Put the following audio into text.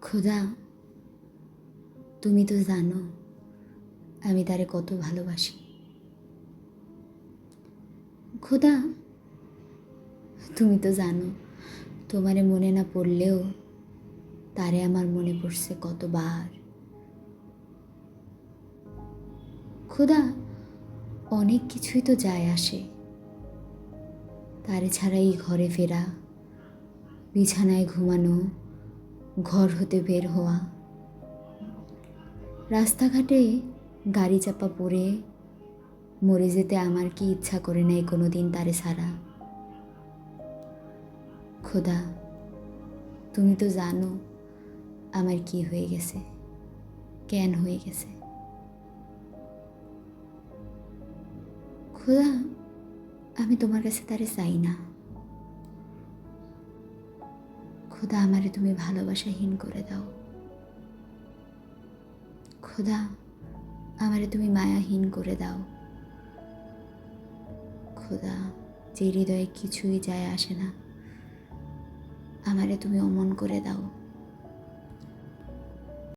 খোদা, তুমি তো জানো আমি তারে কত ভালোবাসি। খোদা, তুমি তো জানো তোমারে মনে না পড়লেও তারে আমার মনে পড়ছে কতবার। খোদা, অনেক কিছুই তো যায় আসে, তারে ছাড়া এই ঘরে ফেরা, বিছানায় ঘুমানো, ঘর হতে বের হওয়া, রাস্তাঘাটে গাড়ি চাপা পড়ে মরে যেতে আমার কি ইচ্ছা করে নাই কোনো দিন তারে ছাড়া। খোদা, তুমি তো জানো আমার কি হয়ে গেছে, কেন হয়ে গেছে। খোদা, আমি তোমার কাছে তারে চাই না। খোদা, আমারে তুমি ভালোবাসাহীন করে দাও। খোদা, আমারে তুমি মায়াহীন করে দাও। খোদা, যে হৃদয়ে কিছুই যায় আসে না, আমারে তুমি অমন করে দাও।